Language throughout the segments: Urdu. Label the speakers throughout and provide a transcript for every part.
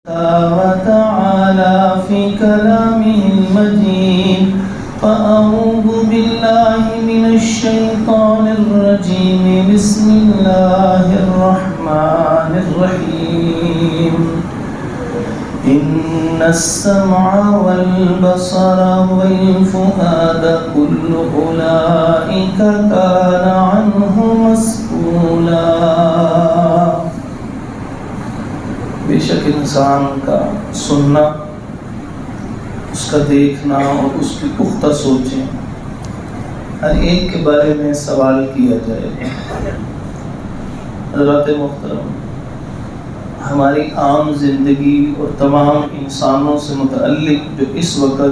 Speaker 1: وتعالى في كلامه المجيد فأعوذ بالله من الشيطان الرجيم بسم الله الرحمن الرحيم إن السمع والبصر والفؤاد كل أولئك كان عنه مسؤولا۔ بے شک انسان کا سننا، اس کا دیکھنا اور اس کی پختہ سوچیں، ہر ایک کے بارے میں سوال کیا جائے۔ حضرات محترم، ہماری عام زندگی اور تمام انسانوں سے متعلق جو اس وقت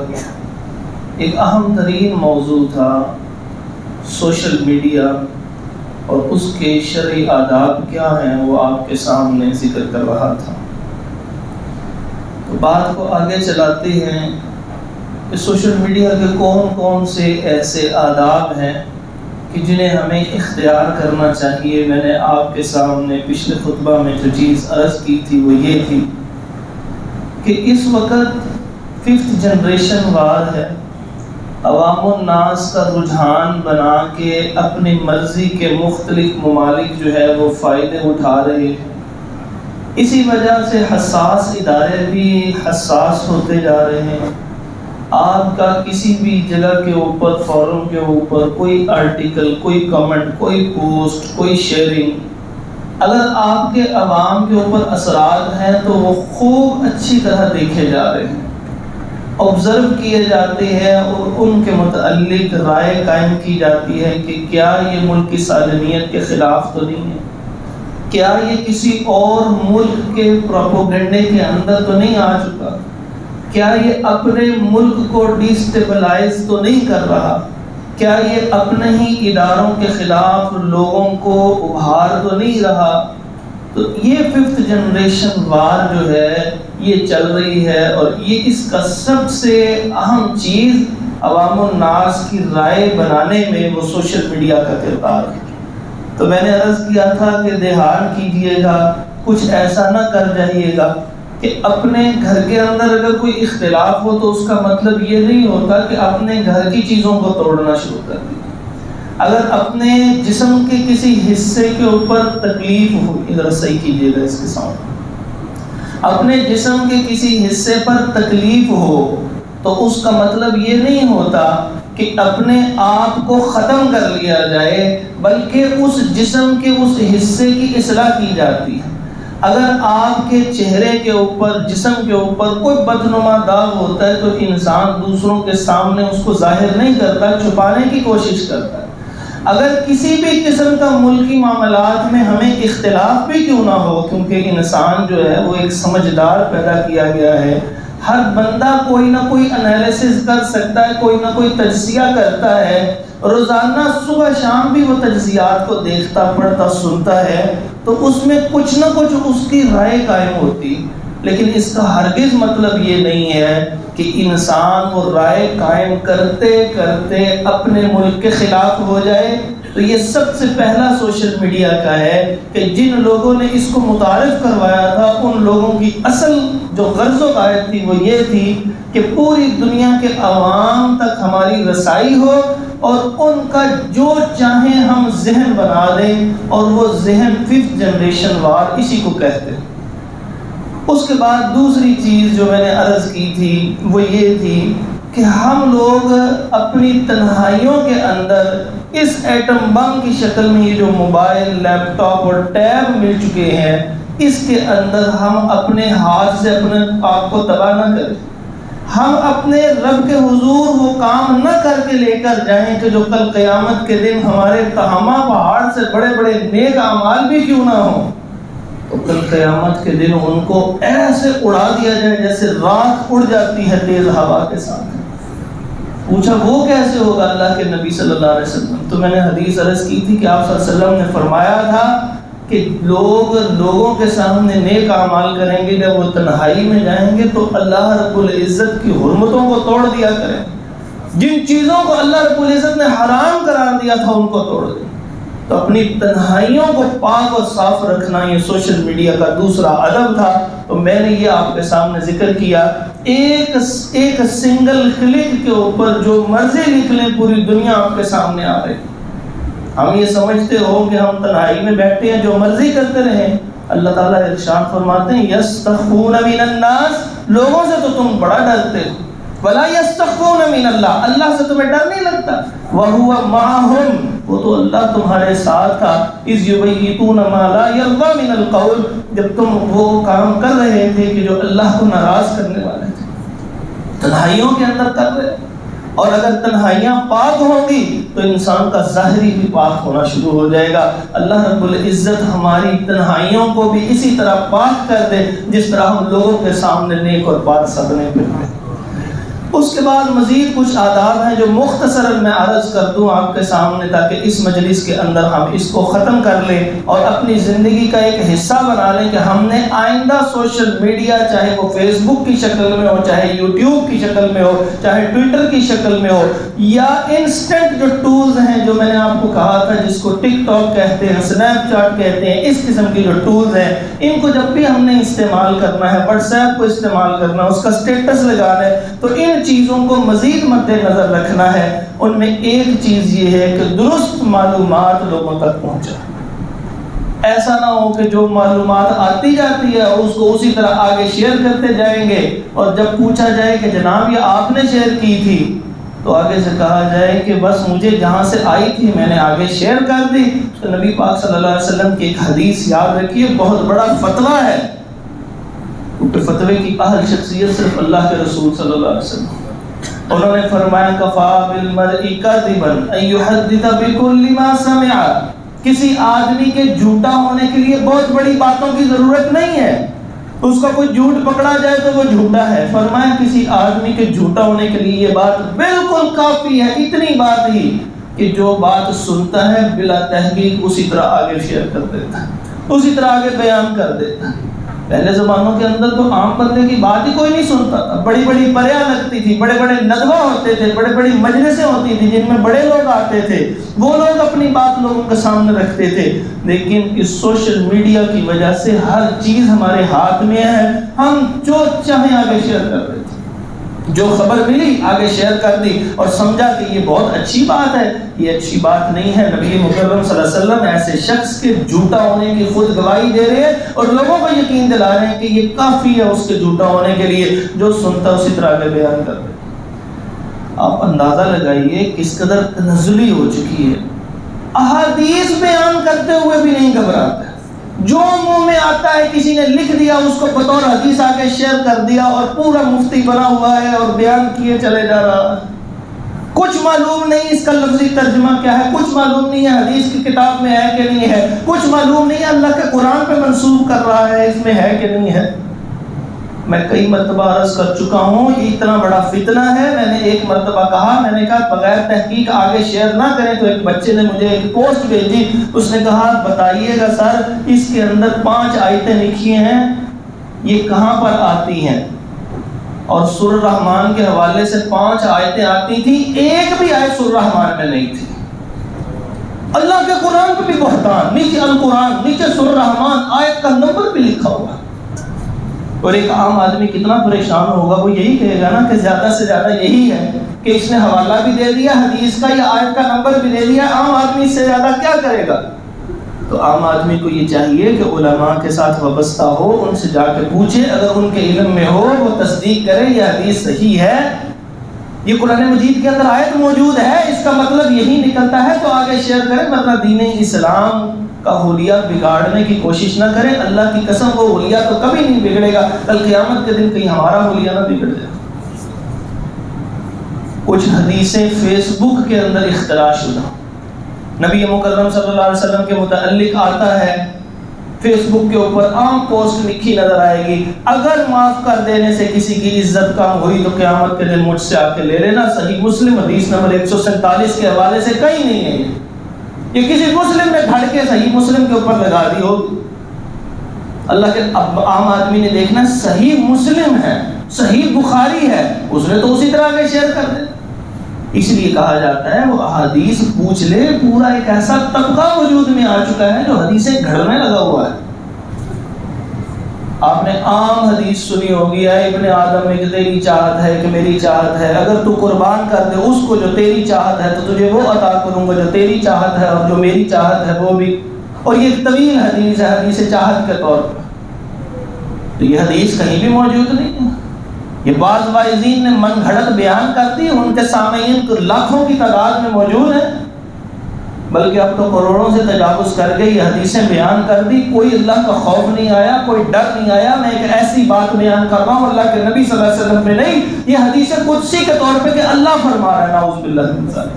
Speaker 1: ایک اہم ترین موضوع تھا، سوشل میڈیا اور اس کے شرعی آداب کیا ہیں، وہ آپ کے سامنے ذکر کر رہا تھا۔ تو بات کو آگے چلاتے ہیں کہ سوشل میڈیا کے کون کون سے ایسے آداب ہیں کہ جنہیں ہمیں اختیار کرنا چاہیے۔ میں نے آپ کے سامنے پچھلے خطبہ میں جو چیز عرض کی تھی وہ یہ تھی کہ اس وقت 5th جنریشن وار ہے، عوام الناس کا رجحان بنا کے اپنی مرضی کے مختلف ممالک جو ہے وہ فائدے اٹھا رہے ہیں۔ اسی وجہ سے حساس ادارے بھی حساس ہوتے جا رہے ہیں۔ آپ کا کسی بھی جگہ کے اوپر، فورم کے اوپر کوئی آرٹیکل، کوئی کمنٹ، کوئی پوسٹ، کوئی شیئرنگ، اگر آپ کے عوام کے اوپر اثرات ہیں تو وہ خوب اچھی طرح دیکھے جا رہے ہیں، آبزرو کیے جاتے ہیں اور ان کے متعلق رائے قائم کی جاتی ہے کہ کیا یہ ملک کی سالمیت کے خلاف تو نہیں ہے، کیا یہ کسی اور ملک کے پروپیگنڈے کے اندر تو نہیں آ چکا، کیا یہ اپنے ملک کو ڈیسٹیبلائز تو نہیں کر رہا، کیا یہ اپنے ہی اداروں کے خلاف لوگوں کو ابھار تو نہیں رہا۔ تو یہ 5th جنریشن وار جو ہے یہ چل رہی ہے، اور یہ اس کا سب سے اہم چیز عوام الناس کی رائے بنانے میں وہ سوشل میڈیا کا کردار ہے۔ تو میں نے عرض کیا تھا کہ دھیان کیجئے گا، کچھ ایسا نہ کر جائیے گا کہ اپنے گھر کے اندر اگر کوئی اختلاف ہو تو اس کا مطلب یہ نہیں ہوتا کہ اپنے گھر کی چیزوں کو توڑنا شروع کر دیں۔ اگر اپنے جسم کے کسی حصے کے اوپر تکلیف ہو، ادھر صحیح کیجئے گا اس کے ساتھ، اپنے جسم کے کسی حصے پر تکلیف ہو تو اس کا مطلب یہ نہیں ہوتا کہ اپنے آپ کو ختم کر لیا جائے، بلکہ اس جسم کے اس حصے کی اصلاح کی جاتی ہے۔ اگر آپ کے چہرے کے اوپر، جسم کے اوپر کوئی بدنما داغ ہوتا ہے تو انسان دوسروں کے سامنے اس کو ظاہر نہیں کرتا، چھپانے کی کوشش کرتا ہے۔ اگر کسی بھی قسم کا ملکی معاملات میں ہمیں اختلاف بھی کیوں نہ ہو، کیونکہ انسان جو ہے وہ ایک سمجھدار پیدا کیا گیا ہے، ہر بندہ کوئی نہ کوئی انالیسس کر سکتا ہے، کوئی نہ کوئی تجزیہ کرتا ہے، روزانہ صبح شام بھی وہ تجزیات کو دیکھتا، پڑھتا، سنتا ہے، تو اس میں کچھ نہ کچھ اس کی رائے قائم ہوتی۔ لیکن اس کا ہرگز مطلب یہ نہیں ہے کہ انسان وہ رائے قائم کرتے کرتے اپنے ملک کے خلاف ہو جائے۔ تو یہ سب سے پہلا سوشل میڈیا کا ہے کہ جن لوگوں نے اس کو متعارف کروایا تھا ان لوگوں کی اصل جو غرض و غایت تھی وہ یہ تھی کہ پوری دنیا کے عوام تک ہماری رسائی ہو اور ان کا جو چاہیں ہم ذہن بنا دیں، اور وہ ذہن 5th جنریشن وار اسی کو کہتے ہیں۔ اس کے بعد دوسری چیز جو میں نے عرض کی تھی وہ یہ تھی کہ ہم لوگ اپنی تنہائیوں کے اندر اس ایٹم بم کی شکل میں یہ جو موبائل، لیپ ٹاپ اور ٹیب مل چکے ہیں، اس کے اندر ہم اپنے ہاتھ سے اپنے آپ کو تباہ نہ کریں، ہم اپنے رب کے حضور وہ کام نہ کر کے لے کر جائیں کہ جو کل قیامت کے دن ہمارے تہامہ پہاڑ سے بڑے بڑے نیک اعمال بھی کیوں نہ ہوں، تو کل قیامت کے دن ان کو ایسے اڑا دیا جائے جیسے رات اڑ جاتی ہے تیز ہوا کے ساتھ۔ پوچھا وہ کیسے ہوگا اللہ کے نبی صلی اللہ علیہ وسلم؟ تو میں نے حدیث عرض کی تھی کہ آپ صلی اللہ علیہ وسلم نے فرمایا تھا کہ لوگوں کے سامنے نیک اعمال کریں گے، جب وہ تنہائی میں جائیں گے تو اللہ رب العزت کی حرمتوں کو توڑ دیا کریں، جن چیزوں کو اللہ رب العزت نے حرام قرار دیا تھا ان کو توڑ دیں۔ تو اپنی تنہائیوں کو پاک اور صاف رکھنا یہ سوشل میڈیا کا دوسرا ادب تھا۔ تو میں نے یہ آپ کے سامنے ذکر کیا، ایک سنگل کلک کے اوپر جو مرضی لکھ لیں پوری دنیا آپ کے سامنے آ رہی۔ ہم یہ سمجھتے ہو کہ ہم تنہائی میں بیٹھے ہیں جو مرضی کرتے رہیں، اللہ تعالیٰ ارشاد فرماتے ہیں یستخفون من الناس، لوگوں سے تو تم بڑا ڈرتے ہو، ولا یستخفون من اللہ، اللہ سے تمہیں ڈر نہیں لگتا، وَهُوَ مَعَهُمْ، وہ تو اللہ تمہارے ساتھ تھا، اِذْ يُبَيِّتُونَ مَا لَا يَرْضَى مِنَ الْقَوْلِ، جب تم وہ کام کر رہے تھے کہ جو اللہ کو ناراض کرنے والے تھے، تنہائیوں کے اندر کر رہے۔ اور اگر تنہائیاں پاک ہوں گی تو انسان کا ظاہری بھی پاک ہونا شروع ہو جائے گا۔ اللہ رب العزت ہماری تنہائیوں کو بھی اسی طرح پاک کر دے جس طرح ہم لوگوں کے سامنے نیک اور پاک سجنے پھرتے ہیں۔ اس کے بعد مزید کچھ آداب ہیں جو مختصراً میں عرض کر دوں آپ کے سامنے تاکہ اس مجلس کے اندر ہم اس کو ختم کر لیں اور اپنی زندگی کا ایک حصہ بنا لیں کہ ہم نے آئندہ سوشل میڈیا، چاہے وہ فیس بک کی شکل میں ہو، چاہے یوٹیوب کی شکل میں ہو، چاہے ٹویٹر کی شکل میں ہو، یا انسٹنٹ جو ٹولز ہیں جو میں نے آپ کو کہا تھا جس کو ٹک ٹاک کہتے ہیں، سنیپ چیٹ کہتے ہیں، اس قسم کی جو ٹولز ہیں، ان کو جب بھی ہم نے استعمال کرنا ہے، واٹس ایپ کو استعمال کرنا ہے، اس کا سٹیٹس لگانا ہے، تو ان چیزوں کو مزید مد نظر رکھنا ہے۔ ان میں ایک چیز یہ ہے کہ درست معلومات لوگوں تک پہنچائیں۔ ایسا نہ ہو کہ جو معلومات آتی جاتی ہے اس کو اسی طرح آگے شیئر کرتے جائیں گے، اور جب پوچھا جائے کہ جناب یہ آپ نے شیئر کی تھی تو آگے سے کہا جائے کہ بس مجھے جہاں سے آئی تھی میں نے آگے شیئر کر دی۔ تو نبی پاک صلی اللہ علیہ وسلم کی ایک حدیث یاد رکھیے، بہت بڑا فتویٰ ہے، کیونکہ فتوے کی اہل شخصیت صرف اللہ کے رسول صلی اللہ علیہ وسلم۔ انہوں نے فرمایا کفا بالمرء کذبا ان یحدث بکل ما سمع، کسی آدمی کے جھوٹا ہونے کے لیے بہت بڑی باتوں کی ضرورت نہیں ہے، اس کا کوئی جھوٹ پکڑا جائے تو وہ جھوٹا ہے۔ فرمایا کسی آدمی کے جھوٹا ہونے کے لیے یہ بات بالکل کافی ہے، اتنی بات ہی کہ جو بات سنتا ہے بلا تحقیق اسی طرح آگے شیئر کر دیتا ہے، اسی طرح آگے بیان کر دیتا ہے۔ پہلے زمانوں کے اندر تو عام بندے کی بات ہی کوئی نہیں سنتا تھا، بڑی بڑی پریاں لگتی تھی، بڑے بڑے ندوہ ہوتے تھے، بڑے بڑی مجلسیں ہوتی تھی جن میں بڑے لوگ آتے تھے، وہ لوگ اپنی بات لوگوں کے سامنے رکھتے تھے۔ لیکن اس سوشل میڈیا کی وجہ سے ہر چیز ہمارے ہاتھ میں ہے، ہم جو چاہیں آگے شیئر کر دیتے، جو خبر ملی آگے شیئر کر دی اور سمجھا کہ یہ بہت اچھی بات ہے۔ یہ اچھی بات نہیں ہے۔ نبی مکرم صلی اللہ علیہ وسلم ایسے شخص کے جھوٹا ہونے کی خود گواہی دے رہے ہیں اور لوگوں کو یقین دلا رہے ہیں کہ یہ کافی ہے اس کے جھوٹا ہونے کے لیے، جو سنتا اسی طرح آگے بیان کر دے۔ آپ اندازہ لگائیے کس قدر تنزلی ہو چکی ہے، احادیث بیان کرتے ہوئے بھی نہیں گھبراتا، جو منہ میں آتا ہے کسی نے لکھ دیا اس کو بطور حدیث آگے شیئر کر دیا اور پورا مفتی بنا ہوا ہے اور بیان کیے چلے جا رہا ہے۔ کچھ معلوم نہیں اس کا لفظی ترجمہ کیا ہے، کچھ معلوم نہیں ہے حدیث کی کتاب میں ہے کہ نہیں ہے، کچھ معلوم نہیں ہے اللہ کے قرآن پہ منسوب کر رہا ہے اس میں ہے کہ نہیں ہے۔ میں کئی مرتبہ عرض کر چکا ہوں یہ اتنا بڑا فتنہ ہے۔ میں نے ایک مرتبہ کہا، میں نے کہا بغیر تحقیق آگے شیئر نہ کریں، تو ایک بچے نے مجھے ایک پوسٹ بھیجی، اس نے کہا بتائیے گا سر اس کے اندر 5 آیتیں لکھی ہیں، یہ کہاں پر آتی ہیں؟ اور سورہ الرحمن کے حوالے سے 5 آیتیں آتی تھیں، ایک بھی آیت سورہ الرحمن میں نہیں تھی۔ اللہ کے قرآن پہ بھی بہتان، نیچے القرآن، نیچے سورہ الرحمن، آیت کا نمبر بھی لکھا ہوا۔ اور ایک عام آدمی کتنا پریشان ہوگا، وہ یہی کہے گا نا کہ زیادہ سے زیادہ یہی ہے کہ اس نے حوالہ بھی دے دیا حدیث کا یا آیت کا نمبر بھی دے دیا، عام آدمی اس سے زیادہ کیا کرے گا؟ تو عام آدمی کو یہ چاہیے کہ علماء کے ساتھ وابستہ ہو، ان سے جا کے پوچھے، اگر ان کے علم میں ہو وہ تصدیق کرے یہ حدیث صحیح ہے، یہ قرآن مجید کے اندر آیت موجود ہے، اس کا مطلب یہی نکلتا ہے، تو آگے شیئر کرے، ورنہ دین اسلام کا حلیہ بگاڑنے کی کوشش نہ کرے۔ اللہ کی قسم وہ حلیہ تو کبھی نہیں بگڑے گا، کل قیامت کے دن کہیں ہمارا حلیہ نہ بگڑ جائے۔ کچھ حدیثیں فیس بک کے اندر اختراع شدہ، نبی مکرم صلی اللہ علیہ وسلم کے متعلق آتا ہے، فیس بک کے اوپر عام پوسٹ لکھی نظر آئے گی، اگر معاف کر دینے سے کسی کی عزت کم ہوئی تو قیامت کے دن مجھ سے آ کے لے لینا۔ صحیح مسلم حدیث نمبر 147 کے حوالے سے کہیں نہیں ہے، یہ کسی مسلم نے گھڑ کے صحیح مسلم کے اوپر لگا دی ہوگی۔ اللہ کے عام آدمی نے دیکھنا صحیح مسلم ہے، صحیح بخاری ہے، اس نے تو اسی طرح کے شیئر کر دے۔ اس لیے کہا جاتا ہے وہ احادیث پوچھ لے، پورا ایک ایسا طبقہ وجود میں آ چکا ہے جو حدیثیں گھڑنے لگا ہوا ہے۔ آپ نے عام حدیث سنی ہوگی، اے ابن آدم ایک تیری چاہت ہے کہ میری چاہت ہے، اگر تو قربان کر دے اس کو جو تیری چاہت ہے تو تجھے وہ عطا کروں گا جو تیری چاہت ہے، اور جو میری چاہت ہے وہ بھی۔ اور یہ ایک طویل حدیث ہے، حدیث چاہت کے طور پر، تو یہ حدیث کہیں بھی موجود نہیں ہے۔ یہ بعض واعظین نے من گھڑت بیان کر دی، ان کے سامعین لاکھوں کی تعداد میں موجود ہیں، بلکہ اب تو کروڑوں سے تجاوز کر کے یہ حدیثیں بیان کر دی۔ کوئی اللہ کا خوف نہیں آیا، کوئی ڈر نہیں آیا۔ میں ایک ایسی بات بیان کر رہا ہوں اللہ کے نبی صلی اللہ علیہ وسلم پہ نہیں، یہ حدیث قدسی کے طور پہ کہ اللہ فرما رہا ہے، نعوذ باللہ من ذالک۔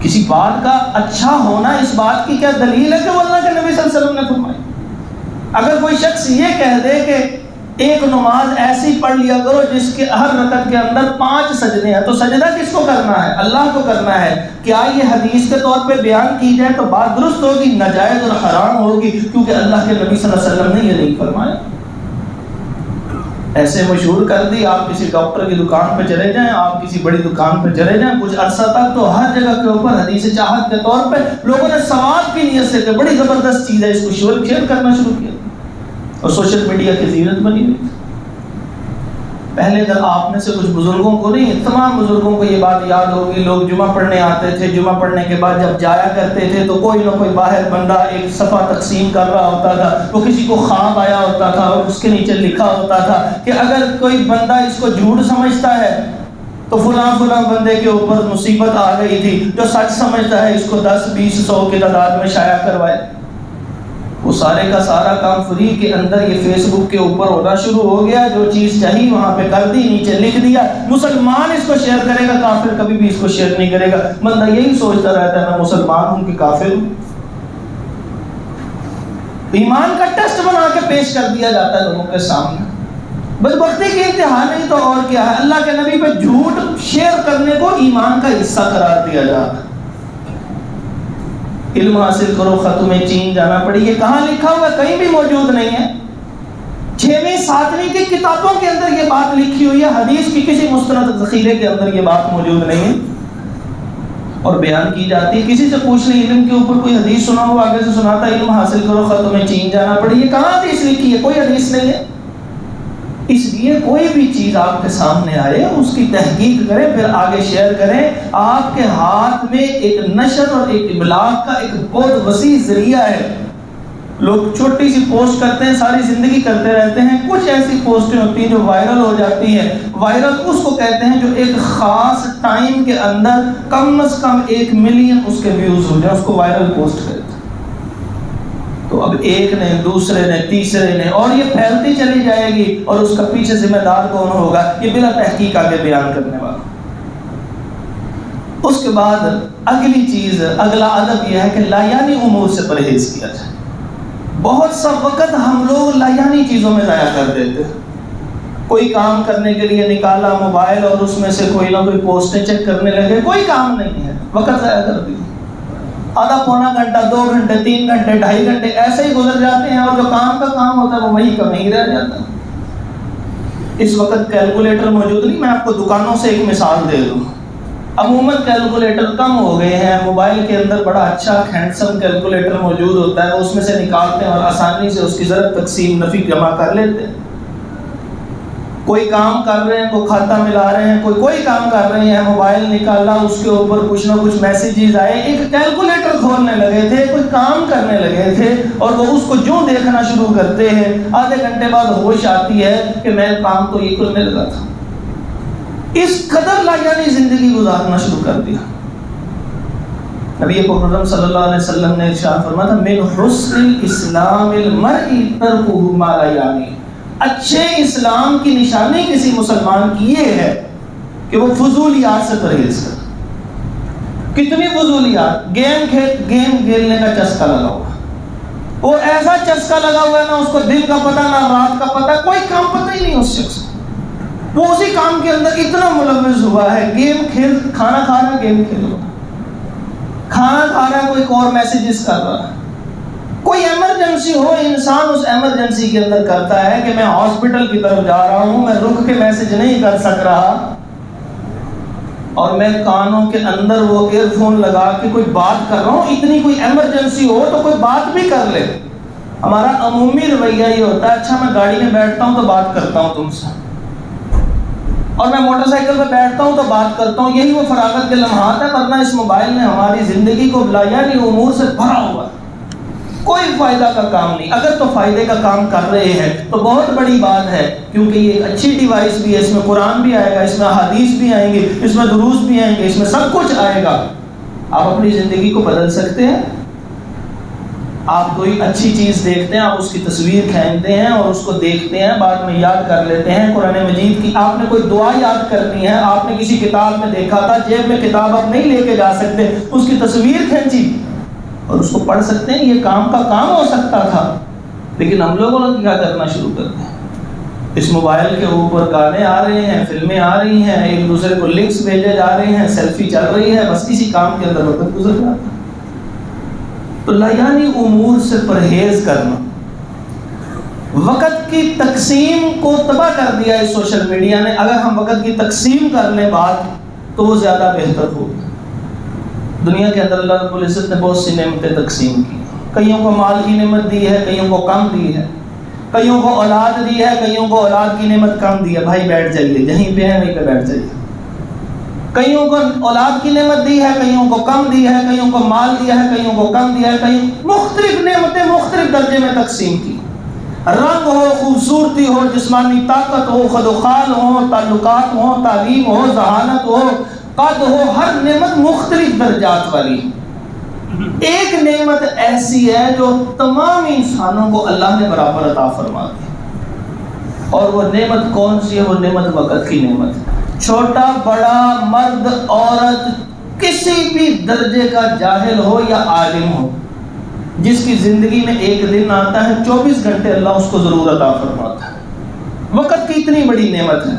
Speaker 1: کسی بات کا اچھا ہونا اس بات کی کیا دلیل ہے کہ وہ اللہ کے نبی صلی اللہ علیہ وسلم نے فرمائی؟ اگر کوئی شخص یہ کہہ دے کہ ایک نماز ایسی پڑھ لیا کرو جس کے ہر رکعت کے اندر 5 سجدے ہیں، تو سجدہ کس کو کرنا ہے؟ اللہ کو کرنا ہے۔ کیا یہ حدیث کے طور پہ بیان کی جائے تو بات درست ہوگی، ناجائز اور حرام ہوگی، کیونکہ اللہ کے نبی صلی اللہ علیہ وسلم نے یہ نہیں فرمایا۔ ایسے مشہور کر دی، آپ کسی ڈاکٹر کی دکان پہ چلے جائیں، آپ کسی بڑی دکان پہ چلے جائیں، کچھ عرصہ تک تو ہر جگہ کے اوپر حدیث چاہت کے طور پہ لوگوں نے ثواب کی نیت سے کہ بڑی زبردست چیز ہے، اس کو شیئر کرنا شروع کیا، اور سوشل میڈیا کی زینت بنی ہوئی۔ پہلے اگر آپ میں سے کچھ بزرگوں کو نہیں، تمام بزرگوں کو یہ بات یاد ہوگی، لوگ جمعہ پڑھنے آتے تھے، جمعہ پڑھنے کے بعد جب جایا کرتے تھے تو کوئی نہ کوئی باہر بندہ ایک صفحہ تقسیم کر رہا ہوتا تھا، وہ کسی کو خواب آیا ہوتا تھا اور اس کے نیچے لکھا ہوتا تھا کہ اگر کوئی بندہ اس کو جھوٹ سمجھتا ہے تو فلاں فلاں بندے کے اوپر مصیبت آ گئی تھی، جو سچ سمجھتا ہے اس کو 10 20 100 کی تعداد میں شائع کروائے۔ وہ سارے کا سارا کام فری کے اندر یہ فیس بک کے اوپر ہونا شروع ہو گیا، جو چیز چاہیے وہاں پہ کر دی، نیچے لکھ دیا، مسلمان اس کو شیئر کرے گا، کافر کبھی بھی اس کو شیئر نہیں کرے گا۔ بندہ یہی سوچتا رہتا ہے میں مسلمان ہوں کہ کافر ہوں۔ ایمان کا ٹیسٹ بنا کے پیش کر دیا جاتا ہے لوگوں کے سامنے، بدبختی کی انتہا نہیں تو اور کیا ہے۔ اللہ کے نبی پہ جھوٹ شیئر کرنے کو ایمان کا حصہ قرار دیا جاتا ہے۔ علم حاصل کرو خط میں چین جانا پڑے، یہ کہاں لکھا ہوا؟ کہیں بھی موجود نہیں ہے۔ 6ویں 7ویں کی کتابوں کے اندر یہ بات لکھی ہوئی ہے، حدیث کی کسی مستند ذخیرے کے اندر یہ بات موجود نہیں ہے، اور بیان کی جاتی ہے۔ کسی سے پوچھ لیں علم کے اوپر کوئی حدیث سنا ہو، آگے سے سناتا ہے علم حاصل کرو خط میں چین جانا پڑے، یہ کہاں حدیث لکھی ہے؟ کوئی حدیث نہیں ہے۔ اس لیے کوئی بھی چیز آپ کے سامنے آئے اس کی تحقیق کریں، پھر آگے شیئر کریں۔ آپ کے ہاتھ میں ایک نشر اور ایک ابلاغ کا ایک بہت وسیع ذریعہ ہے۔ لوگ چھوٹی سی پوسٹ کرتے ہیں، ساری زندگی کرتے رہتے ہیں، کچھ ایسی پوسٹیں ہوتی ہیں جو وائرل ہو جاتی ہیں۔ وائرل اس کو کہتے ہیں جو ایک خاص ٹائم کے اندر کم از کم 1 ملین اس کے ویوز ہو جائیں، اس کو وائرل پوسٹ کہتے ہیں۔ تو اب ایک نے، دوسرے نے، تیسرے نے، اور یہ پھیلتی چلی جائے گی، اور اس کا پیچھے ذمہ دار کون ہوگا؟ یہ بلا تحقیق آگے بیان کرنے والا۔ اس کے بعد اگلی چیز، اگلا ادب یہ ہے کہ لایانی امور سے پرہیز کیا جائے۔ بہت سا وقت ہم لوگ لایانی چیزوں میں ضائع کر دیتے ہیں۔ کوئی کام کرنے کے لیے نکالا موبائل اور اس میں سے کوئی نہ کوئی پوسٹیں چیک کرنے لگے، کوئی کام نہیں ہے، وقت ضائع کر دیا۔ آدھا پونا گھنٹہ، 2 گھنٹے، 3 گھنٹے، 2.5 گھنٹے ایسے ہی گزر جاتے ہیں، اور جو کام کا کام ہوتا ہے وہ وہی کا وہیں رہ جاتا ہے۔ اس وقت کیلکولیٹر موجود نہیں، میں آپ کو دکانوں سے ایک مثال دے دوں۔ عموماً کیلکولیٹر کم ہو گئے ہیں، موبائل کے اندر بڑا اچھا ہینڈسم کیلکولیٹر موجود ہوتا ہے، اس میں سے نکالتے ہیں اور آسانی سے اس کی ضرب تقسیم نفی جمع کر لیتے ہیں۔ کوئی کام کر رہے ہیں، کوئی کھاتا ملا رہے ہیں، کوئی کام کر رہے ہیں، موبائل نکالا، اس کے اوپر کچھ نہ کچھ میسیجز آئے، ایک کیلکولیٹر کھولنے لگے تھے، کوئی کام کرنے لگے تھے، اور وہ اس کو جو دیکھنا شروع کرتے ہیں، آدھے گھنٹے بعد ہوش آتی ہے کہ میں کام تو یہ کرنے لگا تھا۔ اس قدر لایانی زندگی گزارنا شروع کر دیا۔ نبی اکرم صلی اللہ علیہ وسلم نے ارشاد فرمایا تھا من حسن الاسلام المرء ترکہ ما لا یعنی، اچھے اسلام کی نشانی کسی مسلمان کی یہ ہے کہ وہ فضولیات سے پرہیز کرے۔ کتنی فضولیات، گیم کھیلنے کا چسکا لگا ہوا، وہ ایسا چسکا لگا ہوا ہے نہ اس کو دن کا پتہ نہ رات کا پتہ، کوئی کام پتہ ہی نہیں اس شخص کو، وہ اسی کام کے اندر اتنا ملوث ہوا ہے، گیم کھیل، کھانا کھا رہا گیم کھیل رہا، کھانا کھا رہا کوئی اور میسیجز کر رہا ہے، کوئی ایمرجنسی ہو انسان اس ایمرجنسی کے اندر کرتا ہے کہ میں ہاسپٹل کی طرف جا رہا ہوں، میں رک کے میسج نہیں کر سک رہا، اور میں کانوں کے اندر وہ ایئر فون لگا کے کوئی بات کر رہا ہوں، اتنی کوئی ایمرجنسی ہو تو کوئی بات بھی کر لے، ہمارا عمومی رویہ یہ ہوتا ہے اچھا میں گاڑی میں بیٹھتا ہوں تو بات کرتا ہوں تم سے، اور میں موٹر سائیکل پہ بیٹھتا ہوں تو بات کرتا ہوں، یہی وہ فراغت کے لمحات ہیں، ورنہ اس موبائل نے ہماری زندگی کو لایعنی امور سے بھرا ہوا ہے، کوئی فائدہ کا کام نہیں۔ اگر تو فائدے کا کام کر رہے ہیں تو بہت بڑی بات ہے، کیونکہ یہ ایک اچھی ڈیوائس بھی ہے، اس میں قرآن بھی آئے گا، اس میں احادیث بھی آئیں گے، اس میں دروس بھی آئیں گے، اس میں سب کچھ آئے گا۔ آپ اپنی زندگی کو بدل سکتے ہیں۔ آپ کوئی اچھی چیز دیکھتے ہیں، آپ اس کی تصویر کھینچتے ہیں اور اس کو دیکھتے ہیں، بعد میں یاد کر لیتے ہیں۔ قرآن مجید کی آپ نے کوئی دعا یاد کرنی ہے، آپ نے کسی کتاب میں دیکھا تھا، جیب میں کتاب آپ نہیں لے کے جا سکتے، اس کی تصویر کھینچی اور اس کو پڑھ سکتے ہیں، یہ کام کا کام ہو سکتا تھا۔ لیکن ہم لوگوں نے کیا کرنا شروع کر دیا، اس موبائل کے اوپر گانے آ رہے ہیں، فلمیں آ رہی ہیں، ایک دوسرے کو لنکس بھیجے جا رہے ہیں، سیلفی چل رہی ہے، بس اسی کام کے اندر وقت گزر جاتا ہے۔ تو لایعنی امور سے پرہیز کرنا، وقت کی تقسیم کو تباہ کر دیا ہے سوشل میڈیا نے۔ اگر ہم وقت کی تقسیم کر لیں بات تو وہ زیادہ بہتر ہوگی۔ دنیا کے اندر اللہ رب العزت نے بہت سی نعمتیں تقسیم کی، کئیوں کو مال کی نعمت دی ہے، کئیوں کو کم دی ہے، کئیوں کو اولاد دی ہے، کئیوں کو اولاد کی نعمت کم دی ہے، بھائی بیٹھ جائیے، جہیں پہ ہے وہیں پہ بیٹھ جائیے۔ کئیوں کو اولاد کی نعمت دی ہے، کئیوں کو کم دی ہے، کئیوں کو مال دیا ہے، کئیوں کو کم دیا ہے، کئیوں مختلف نعمتیں مختلف درجے میں تقسیم کی۔ رنگ ہو، خوبصورتی ہو، جسمانی طاقت ہو، خد و خال ہو، تعلقات ہو، تعلیم ہو، ذہانت ہو، قد ہو، ہر نعمت مختلف درجات والی۔ ایک نعمت ایسی ہے جو تمام انسانوں کو اللہ نے برابر عطا فرما دی، اور وہ نعمت کون سی ہے؟ وہ نعمت وقت کی نعمت ہے۔ چھوٹا بڑا، مرد عورت، کسی بھی درجے کا جاہل ہو یا عالم ہو، جس کی زندگی میں ایک دن آتا ہے 24 گھنٹے اللہ اس کو ضرور عطا فرماتا ہے۔ وقت کی اتنی بڑی نعمت ہے۔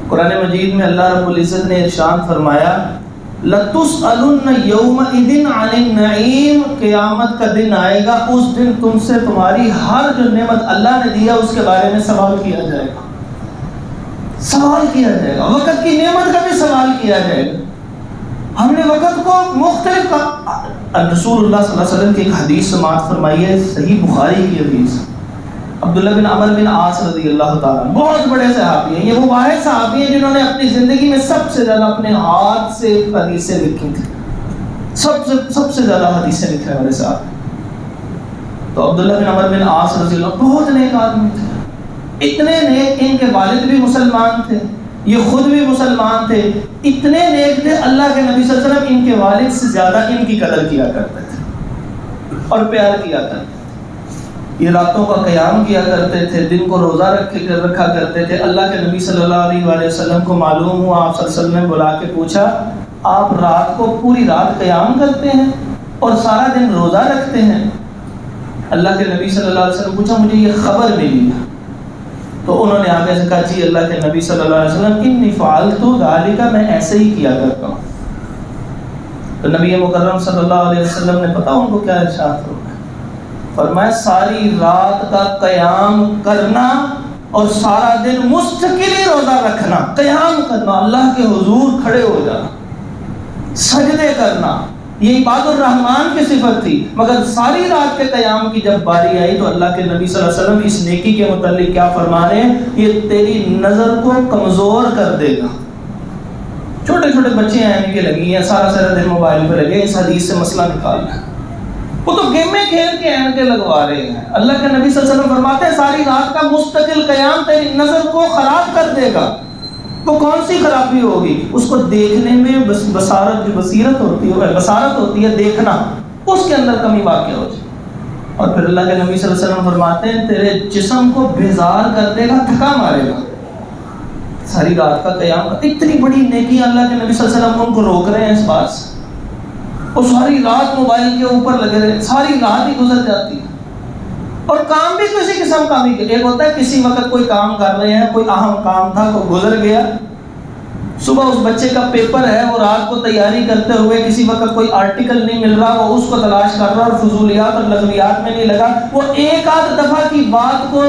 Speaker 1: قرآن مجید میں اللہ رب العزت نے ارشاد فرمایا لَتُسْأَلُنَّ يَوْمَئِذٍ عَنِ النَّعِيمِ، قیامت کا دن آئے گا، اس دن تم سے تمہاری ہر جو نعمت اللہ نے دیا اس کے بارے میں سوال کیا جائے گا، سوال کیا جائے گا، وقت کی نعمت کا بھی سوال کیا جائے گا۔ ہم نے وقت کو مختلف رسول اللہ صلی اللہ علیہ وسلم کی ایک حدیث سماعت فرمائی ہے، صحیح بخاری کی حدیث، عبداللہ بن عمر بن عاص رضی اللہ تعالیٰ، بہت بڑے صحابی ہیں، یہ وہ واحد صحابی ہیں جنہوں نے اپنی زندگی میں سب سے زیادہ اپنے ہاتھ سے حدیثیں لکھی تھیں، سب سے زیادہ حدیثیں لکھنے والے صاحب۔ تو عبداللہ بن عمر بن عاص رضی اللہ بہت نیک آدمی تھے، اتنے نیک، ان کے والد بھی مسلمان تھے، یہ خود بھی مسلمان تھے، اتنے نیک تھے اللہ کے نبی صلی اللہ علیہ وسلم ان کے والد سے زیادہ ان کی قدر کیا کرتے تھے اور پیار کیا کرتے تھے۔ یہ راتوں کا قیام کیا کرتے تھے، دن کو روزہ رکھا کرتے تھے۔ اللہ کے نبی صلی اللہ علیہ وسلم کو معلوم ہوا، آپ صلی اللہ علیہ وسلم نے بلا کے پوچھا آپ رات کو پوری رات قیام کرتے ہیں اور سارا دن روزہ رکھتے ہیں؟ اللہ کے نبی صلی اللہ علیہ وسلم پوچھا مجھے یہ خبر ملی ہے، تو انہوں نے آگے سے کہا جی اللہ کے نبی صلی اللہ علیہ وسلم انی فعلت ذالک، میں ایسے ہی کیا کرتا ہوں۔ تو نبی مکرم صلی اللہ علیہ وسلم نے پتا ان کو کیا ارشاد فرمایا، فرمایا ساری رات کا قیام کرنا اور سارا دن مستقلی روزہ رکھنا، قیام کرنا، اللہ کے حضور کھڑے ہو جانا، سجدے کرنا، یہ عباد الرحمن کی صفت تھی، مگر ساری رات کے قیام کی جب باری آئی تو اللہ کے نبی صلی اللہ علیہ وسلم اس نیکی کے متعلق کیا فرما رہے ہیں، یہ تیری نظر کو کمزور کر دے گا۔ چھوٹے چھوٹے بچے آنے کے لگی ہیں، سارا دن موبائل پہ لگے، اس حدیث سے مسئلہ نکالنا ہے، وہ تو گیمیں کھیل کے اینکیں لگوا رہے ہیں۔ اللہ کے نبی صلی اللہ علیہ وسلم فرماتے ہیں ساری رات کا مستقل قیام تیری نظر کو خراب کر دے گا۔ وہ کون سی خرابی ہوگی؟ اس کو دیکھنے میں بصیرت ہوتی ہے دیکھنا، اس کے اندر کمی واقع ہو جائے۔ اور پھر اللہ کے نبی صلی اللہ علیہ وسلم فرماتے ہیں تیرے جسم کو بیزار کر دے گا، تھکا مارے گا۔ ساری رات کا قیام، اتنی بڑی نیکی اللہ کے نبی صلی اللہ علیہ وسلم ان کو روک رہے ہیں اس بات سے، اور ساری رات موبائل کے اوپر لگے رہے، ساری رات ہی گزر جاتی ہے۔ اور کام بھی کسی قسم کا بھی، ایک ہوتا ہے کسی وقت کوئی کام کر رہے ہیں، کوئی اہم کام تھا، کوئی گزر گیا، صبح اس بچے کا پیپر ہے، وہ رات کو تیاری کرتے ہوئے کسی وقت کوئی آرٹیکل نہیں مل رہا، وہ اس کو تلاش کر رہا اور فضولیات اور لغویات میں نہیں لگا، وہ ایک آدھ دفعہ کی بات کو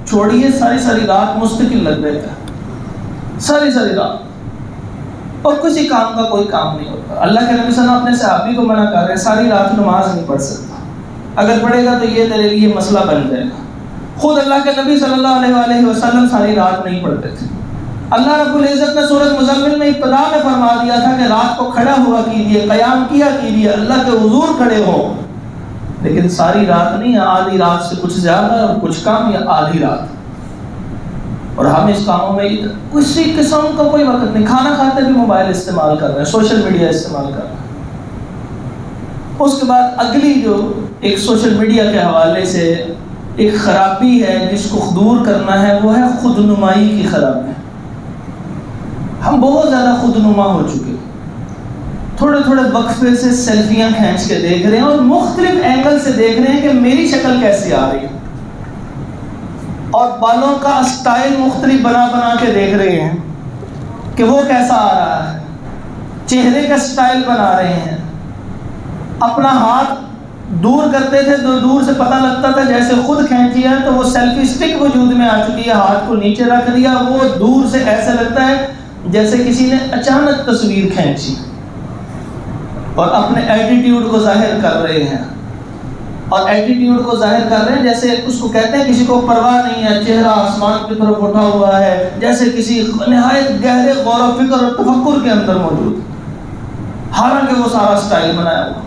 Speaker 1: چھوڑیے ساری رات مستقل لگ رہتا ہے، ساری رات، اور کسی کام کا کوئی کام نہیں ہوتا۔ اللہ کے نبی صلی اللہ علیہ وسلم اپنے صحابی کو منع کر رہے ہیں ساری رات نماز نہیں پڑھ سکتا، اگر پڑھے گا تو یہ تیرے لیے مسئلہ بن جائے گا۔ خود اللہ کے نبی صلی اللہ علیہ وآلہ وسلم ساری رات نہیں پڑھتے تھے۔ اللہ رب العزت نے سورۃ مزمل میں ابتدا میں فرما دیا تھا کہ رات کو کھڑا ہوا کیجیے، قیام کیا کیجیے، اللہ کے حضور کھڑے ہو، لیکن ساری رات نہیں، آدھی رات سے کچھ زیادہ اور کچھ کم یا آدھی رات۔ اور ہم اس کاموں میں کسی قسم کا کوئی وقت نہیں، کھانا کھاتے بھی موبائل استعمال کر رہے ہیں، سوشل میڈیا استعمال کر رہے ہیں۔ اس کے بعد اگلی جو ایک سوشل میڈیا کے حوالے سے ایک خرابی ہے جس کو دور کرنا ہے، وہ ہے خود نمائی کی خرابی۔ ہم بہت زیادہ خود نما ہو چکے، تھوڑے تھوڑے وقفے سے سیلفیاں کھینچ کے دیکھ رہے ہیں اور مختلف اینگل سے دیکھ رہے ہیں کہ میری شکل کیسی آ رہی ہے، اور بالوں کا سٹائل مختلف بنا بنا کے دیکھ رہے ہیں کہ وہ کیسا آ رہا ہے، چہرے کا سٹائل بنا رہے ہیں۔ اپنا ہاتھ دور کرتے تھے تو دور سے پتہ لگتا تھا جیسے خود کھینچی ہے تو وہ سیلفی سٹک وجود میں آ چکی ہے، ہاتھ کو نیچے رکھ دیا، وہ دور سے ایسے لگتا ہے جیسے کسی نے اچانک تصویر کھینچی، اور اپنے ایٹیٹیوڈ کو ظاہر کر رہے ہیں، اور ایٹیٹیوڈ کو ظاہر کر رہے ہیں جیسے اس کو کہتے ہیں کسی کو پرواہ نہیں ہے، چہرہ آسمان کی طرف اٹھا ہوا ہے، جیسے کسی نہایت گہرے غور و فکر اور تفکر کے اندر موجود، حالانکہ وہ سارا سٹائل بنایا ہوا۔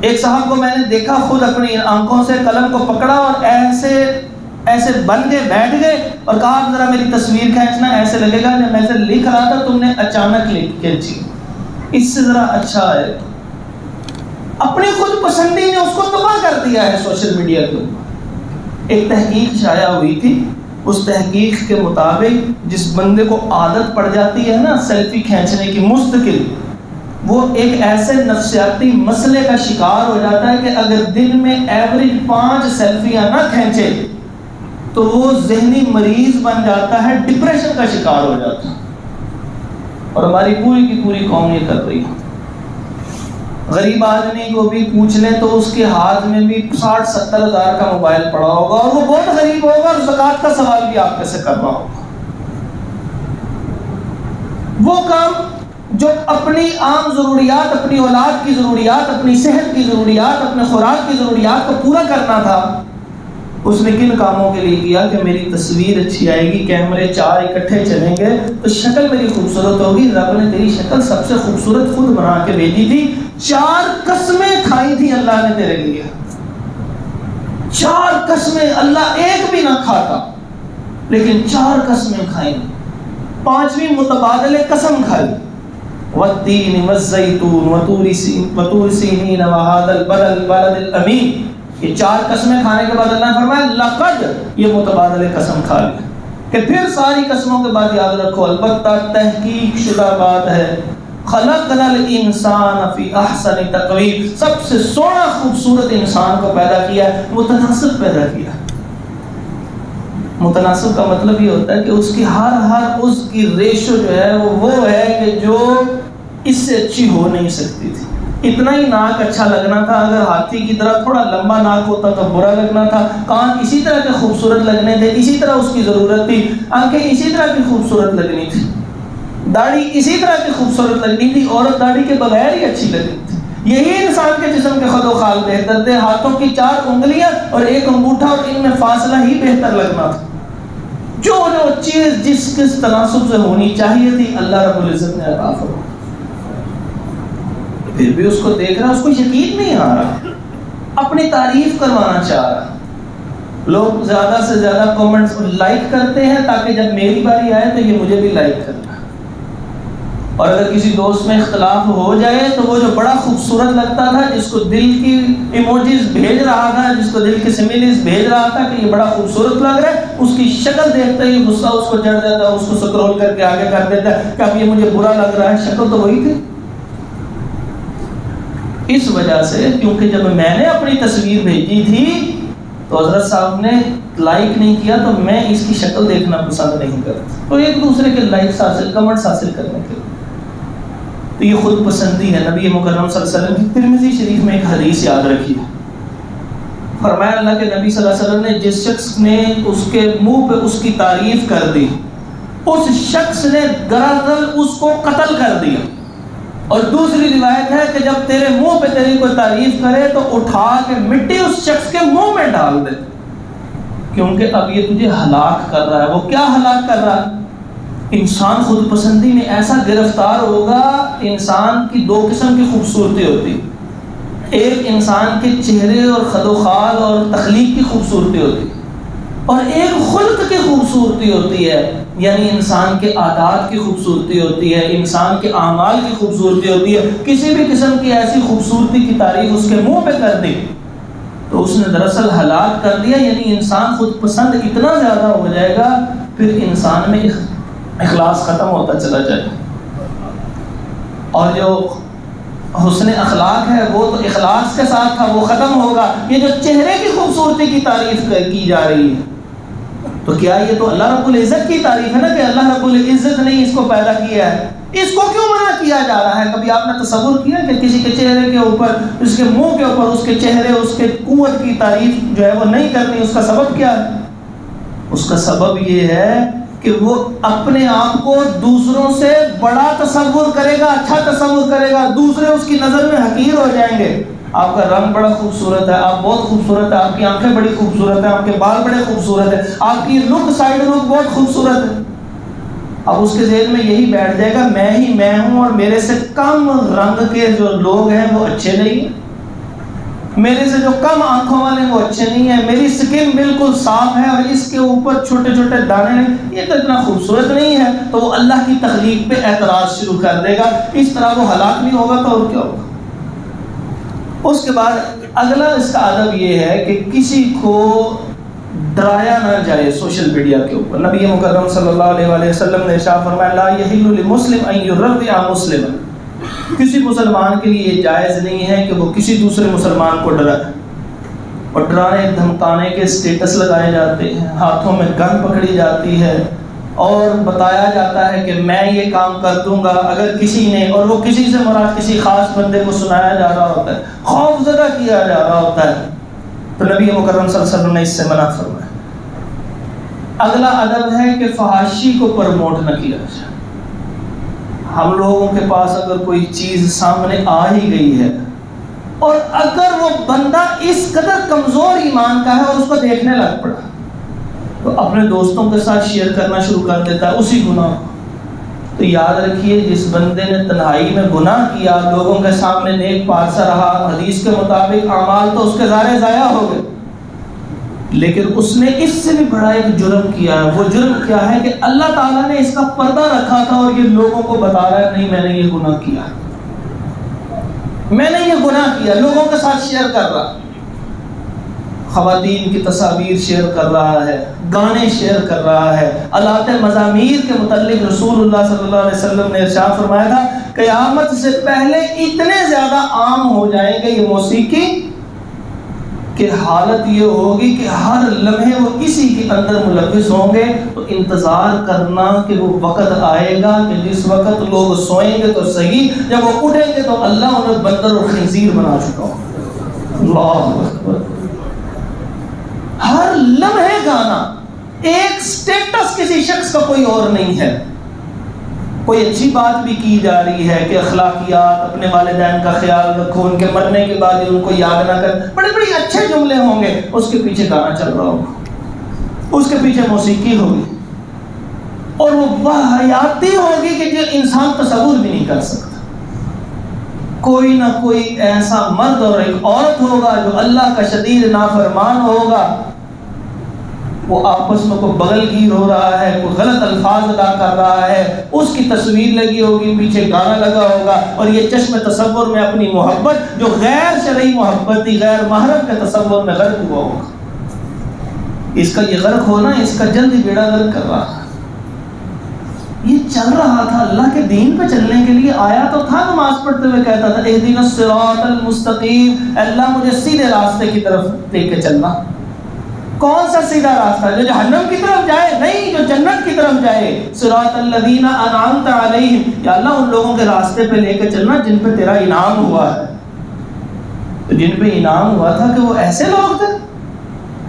Speaker 1: ایک صاحب کو میں نے دیکھا، خود اپنی آنکھوں سے قلم کو پکڑا اور ایسے بن کے بیٹھ گئے اور کہا ذرا میری تصویر کھینچنا، ایسے لگے گا جب میں سے لکھ رہا تھا تم نے اچانک کھینچی، اس سے ذرا اچھا ہے۔ اپنی خود پسندی نے اس کو تباہ کر دیا ہے سوشل میڈیا کے اوپر۔ ایک تحقیق شائع ہوئی تھی، اس تحقیق کے مطابق جس بندے کو عادت پڑ جاتی ہے نا سیلفی کھینچنے کی مستقل، وہ ایک ایسے نفسیاتی مسئلے کا شکار ہو جاتا ہے کہ اگر دن میں ایوریج 5 سیلفیاں نہ کھینچے تو وہ ذہنی مریض بن جاتا ہے، ڈپریشن کا شکار ہو جاتا ہے۔ اور ہماری پوری کی پوری قوم یہ کر رہی ہے۔ غریب آدمی کو بھی پوچھ لیں تو اس کے ہاتھ میں بھی 60-70 ہزار کا موبائل پڑا ہوگا، اور وہ بہت غریب ہوگا اور زکوٰۃ کا سوال بھی آپ سے کر رہا ہوگا۔ وہ کام جو اپنی عام ضروریات، اپنی اولاد کی ضروریات، اپنی صحت کی ضروریات، اپنے خوراک کی ضروریات کو پورا کرنا تھا، اس نے کن کاموں کے لیے کیا کہ میری تصویر اچھی آئے گی، کیمرے 4 اکٹھے چلیں گے تو شکل میری خوبصورت ہوگی۔ رب نے تیری شکل سب سے خوبصورت خود بنا کے بھیجی تھی، 4 قسمیں کھائی تھی اللہ نے تیرے لیے، 4 قسمیں، اللہ ایک بھی نہ کھاتا لیکن 4 قسمیں کھائی، 5ویں متبادل قسم کھائی، والتین والزیتون وطور سینین وہذا البلد الامین۔ یہ 4 قسمیں کھانے کے بعد اللہ نے فرمایا لقد، یہ متبادل قسم کھا لی، کہ پھر ساری قسموں کے بعد یاد رکھو البتہ تحقیق شدہ بات ہے، خلقنا الانسان فی احسن تقویم، سب سے سونا خوبصورت انسان کو پیدا کیا ہے، متناسب پیدا کیا ہے۔ متناسب کا مطلب یہ ہوتا ہے کہ اس کی ہر اس کی ریشو جو ہے وہ ہے کہ جو اس سے اچھی ہو نہیں سکتی تھی۔ اتنا ہی ناک اچھا لگنا تھا، اگر ہاتھی کی طرح تھوڑا لمبا ناک ہوتا تو برا لگنا تھا، کان اسی طرح کے خوبصورت لگنے تھے، اسی طرح اس کی ضرورت تھی، آنکھیں اسی طرح کی خوبصورت لگنی تھی، داڑھی اسی طرح کی خوبصورت لگنی تھی، عورت داڑھی کے بغیر ہی اچھی لگنی تھی۔ یہی انسان کے جسم کے خد و خال بہتر تھے، ہاتھوں کی 4 انگلیاں اور 1 انگوٹھا اور ان میں فاصلہ ہی بہتر لگنا تھا۔ جو چیز جس کس تناسب سے ہونی چاہیے تھی اللہ رب العزت نے عطا فرمائی، پھر بھی اس کو دیکھ رہا، اس کو یقین نہیں آ رہا، اپنی تعریف کروانا چاہ رہا۔ لوگ زیادہ سے زیادہ کامنٹس لائک کرتے ہیں تاکہ جب میری باری آئے تو یہ مجھے بھی لائک کرنا، اور اگر کسی دوست میں اختلاف ہو جائے تو وہ جو بڑا خوبصورت لگتا تھا، جس کو دل کی ایموجیز بھیج رہا تھا، جس کو دل کی سمیلیز بھیج رہا تھا کہ یہ بڑا خوبصورت لگ رہا ہے، اس کی شکل دیکھتے ہی غصہ اس کو چڑھ جاتا ہے، اس کو سکرول کر کے آگے کر دیتا ہے کہ اب یہ مجھے برا لگ رہا ہے، شکل تو وہی تھی۔ اس وجہ سے کیونکہ جب میں نے اپنی تصویر بھیجی تھی تو حضرت صاحب نے لائک نہیں کیا تو میں اس کی شکل دیکھنا پسند نہیں کرتا، تو ایک دوسرے کے لائکس حاصل، کمنٹس حاصل کرنے کے لیے، تو یہ خود پسندی ہے۔ نبی مکرم صلی اللہ علیہ وسلم کی ترمذی شریف میں ایک حدیث یاد رکھی ہے، فرمایا اللہ کے نبی صلی اللہ علیہ وسلم نے جس شخص نے اس کے منہ پہ اس کی تعریف کر دی، اس شخص نے دراصل اس کو قتل کر دیا۔ اور دوسری روایت ہے کہ جب تیرے منہ پہ تیری کوئی تعریف کرے تو اٹھا کے مٹی اس شخص کے منہ میں ڈال دے، کیونکہ اب یہ تجھے ہلاک کر رہا ہے۔ وہ کیا ہلاک کر رہا ہے؟ انسان خود پسندی میں ایسا گرفتار ہوگا۔ انسان کی دو قسم کی خوبصورتی ہوتی، ایک انسان کے چہرے اور خد و خال اور تخلیق کی خوبصورتی ہوتی، اور ایک خلق کی خوبصورتی ہوتی ہے، یعنی انسان کے عادات کی خوبصورتی ہوتی ہے، انسان کے اعمال کی خوبصورتی ہوتی ہے۔ کسی بھی قسم کی ایسی خوبصورتی کی تعریف اس کے منہ پہ کر دی تو اس نے دراصل ہلاک کر دیا، یعنی انسان خود پسند اتنا زیادہ ہو جائے گا، پھر انسان میں اخلاص ختم ہوتا چلا جائے گا۔ اور جو حسن اخلاق ہے وہ تو اخلاص کے ساتھ تھا، وہ ختم ہوگا۔ یہ جو چہرے کی خوبصورتی کی تعریف کی جا رہی ہے، تو کیا یہ تو اللہ رب العزت کی تعریف ہے نا، کہ اللہ رب العزت نے اس کو پیدا کیا ہے، اس کو کیوں منع کیا جا رہا ہے؟ کبھی آپ نے تصور کیا کہ کسی کے چہرے کے اوپر، اس کے منہ کے اوپر، اس کے چہرے، اس کے قوت کی تعریف جو ہے وہ نہیں کرنی؟ اس کا سبب کیا ہے؟ اس کا سبب یہ ہے کہ وہ اپنے آپ کو دوسروں سے بڑا تصور کرے گا، اچھا تصور کرے گا، دوسرے اس کی نظر میں حقیر ہو جائیں گے۔ آپ کا رنگ بڑا خوبصورت ہے، آپ بہت خوبصورت ہے، آپ کی آنکھیں بڑی خوبصورت ہیں، آپ کے بال بڑے خوبصورت ہیں، آپ کی لک، سائڈ لک بہت خوبصورت ہے۔ اب اس کے ذہن میں یہی بیٹھ جائے گا، میں ہی میں ہوں، اور میرے سے کم رنگ کے جو لوگ ہیں وہ اچھے نہیں ہیں، میرے سے جو کم آنکھوں والے وہ اچھے نہیں ہیں، میری سکن بالکل صاف ہے اور اس کے اوپر چھوٹے چھوٹے دانے ہیں، یہ تو اتنا خوبصورت نہیں ہے۔ تو وہ اللہ کی تخلیق پہ اعتراض شروع کر دے گا، اس طرح وہ ہلاک نہیں ہوگا تو اور کیا ہوگا؟ اس کے بعد اگلا اس کا ادب یہ ہے کہ کسی کو ڈرایا نہ جائے سوشل میڈیا کے اوپر۔ نبی مکرم صلی اللہ علیہ وآلہ وسلم نے ارشاد فرمایا، لا یحل لمسلم ان یرضع مسلما، کسی مسلمان کے لیے یہ جائز نہیں ہے کہ وہ کسی دوسرے مسلمان کو ڈرائے، اور ڈرانے دھمکانے کے سٹیٹس لگائے جاتے ہیں، ہاتھوں میں گن پکڑی جاتی ہے، اور بتایا جاتا ہے کہ میں یہ کام کر دوں گا اگر کسی نے، اور وہ کسی سے مراد کسی خاص بندے کو سنایا جا رہا ہوتا ہے، خوف زدہ کیا جا رہا ہوتا ہے، تو نبی مکرم صلی اللہ علیہ وسلم نے اس سے منع فرمایا۔ اگلا ادب ہے کہ فحاشی کو پروموٹ نہ کیا جائے۔ ہم لوگوں کے پاس اگر کوئی چیز سامنے آ ہی گئی ہے، اور اگر وہ بندہ اس قدر کمزور ایمان کا ہے اور اس کو دیکھنے لگ پڑا، تو اپنے دوستوں کے ساتھ شیئر کرنا شروع کر دیتا ہے اسی گناہ کو۔ تو یاد رکھیے، جس بندے نے تنہائی میں گناہ کیا، لوگوں کے سامنے نیک پارسا رہا، حدیث کے مطابق اعمال تو اس کے سارے ضائع ہو گئے، لیکن اس نے اس سے بھی بڑا ایک جرم کیا ہے۔ وہ جرم کیا ہے کہ اللہ تعالیٰ نے اس کا پردہ رکھا تھا اور یہ لوگوں کو بتا رہا ہے نہیں میں نے یہ گناہ کیا، میں نے یہ گناہ کیا، لوگوں کے ساتھ شیئر کر رہا، خواتین کی تصاویر شیئر کر رہا ہے، گانے شیئر کر رہا ہے۔ آلات مزامیر کے متعلق رسول اللہ صلی اللہ علیہ وسلم نے ارشاد فرمایا تھا، قیامت سے پہلے اتنے زیادہ عام ہو جائیں گے یہ موسیقی کہ حالت یہ ہوگی کہ ہر لمحے وہ اسی کے اندر ملوث ہوں گے۔ تو انتظار کرنا کہ وہ وقت آئے گا کہ جس وقت لوگ سوئیں گے تو صحیح، جب وہ اٹھیں گے تو اللہ انہیں بندر اور خنزیر بنا چکا ہوگا۔ اللہ اکبر، ہر لمحے گانا، ایک سٹیٹس کسی شخص کا کوئی اور نہیں ہے۔ کوئی اچھی بات بھی کی جا رہی ہے کہ اخلاقیات، اپنے والدین کا خیال رکھو، ان کے مرنے کے بعد ان کو یاد نہ کر، بڑے بڑے اچھے جملے ہوں گے، اس کے پیچھے گانا چل رہا ہوگا، اس کے پیچھے موسیقی ہوگی، اور وہ واہیاتی ہوگی کہ جو انسان تصور بھی نہیں کر سکتا۔ کوئی نہ کوئی ایسا مرد اور ایک عورت ہوگا جو اللہ کا شدید نافرمان ہوگا، وہ آپس میں کوئی بغل گیر ہو رہا ہے، کوئی غلط الفاظ ادا کر رہا ہے، اس کی تصویر لگی ہوگی، پیچھے گانا لگا ہوگا، اور یہ چشم تصور میں اپنی محبت جو غیر شرعی محبت تھی، غیر محرم کے تصور میں غرق ہوا ہوگا۔ اس کا یہ غرق ہونا، اس کا جلدی بیڑا غرق کر رہا ہے۔ یہ چل رہا تھا اللہ کے دین پہ چلنے کے لیے آیا تو تھا، نماز پڑھتے ہوئے کہتا تھا اہدنا الصراط المستقیم، اللہ مجھے سیدھے راستے کی طرف لے کے چلنا۔ کون سا سیدھا راستہ؟ جو جہنم کی طرف جائے؟ نہیں، جو جنت کی طرف جائے۔ صراط الذین انعمت علیہم، یا اللہ ان لوگوں کے راستے پہ لے کے چلنا جن پہ تیرا انعام ہوا ہے۔ تو جن پہ انعام ہوا تھا کہ وہ ایسے لوگ تھے،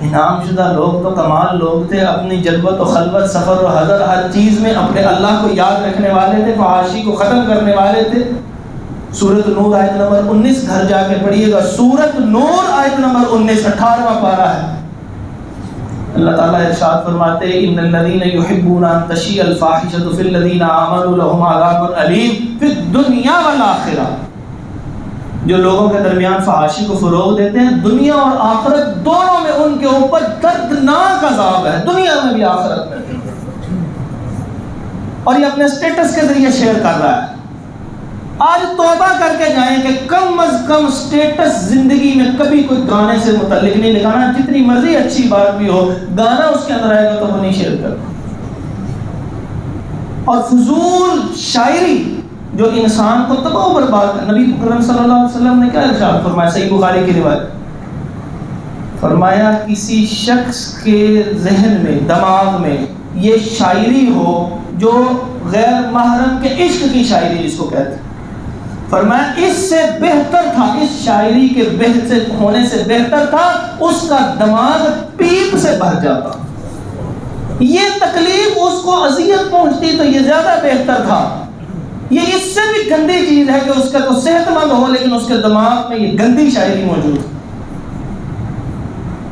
Speaker 1: انعام شدہ لوگ تو کمال لوگ تھے، اپنی جلوت و خلوت، سفر و حضر، ہر چیز میں اپنے اللہ کو یاد رکھنے والے تھے، فحاشی کو ختم کرنے والے تھے۔ سورۃ نور آیت نمبر 19 گھر جا کے پڑھیے گا. سورۃ نور آیت نمبر 19 18واں پارہ ہے. اللہ تعالیٰ ارشاد فرماتے ہیں ان الذین یحبون ان تشیع الفاحشۃ فی الذین آمنوا لهم عذاب الیم فی الدنیا والآخرہ. جو لوگوں کے درمیان فحاشی کو فروغ دیتے ہیں دنیا اور آخرت دونوں میں ان کے اوپر دردناک عذاب ہے, دنیا میں بھی آخرت میں بھی. اور یہ اپنے سٹیٹس کے ذریعے شیئر کر رہا ہے. آج توبہ کر کے جائیں کہ کم از کم سٹیٹس زندگی میں کبھی کوئی گانے سے متعلق نہیں لگانا. جتنی مرضی اچھی بات بھی ہو, گانا اس کے اندر آئے گا تو وہ نہیں شیئر کرنا. اور فضول شاعری جو انسان کو تباہ و برباد ہے. نبی اکرم صلی اللہ علیہ وسلم نے کیا ارشاد فرمایا, صحیح بخاری کی روایت, فرمایا کسی شخص کے ذہن میں دماغ میں یہ شاعری ہو جو غیر محرم کے عشق کی شاعری جس کو کہتے ہیں, فرمایا اس سے بہتر تھا, اس شاعری کے بہتر ہونے سے بہتر تھا اس کا دماغ پیپ سے بھر جاتا. یہ تکلیف اس کو اذیت پہنچتی تو یہ زیادہ بہتر تھا. یہ اس سے بھی گندی چیز ہے کہ اس کا تو صحت مند ہو لیکن اس کے دماغ میں یہ گندی شاعری موجود ہے.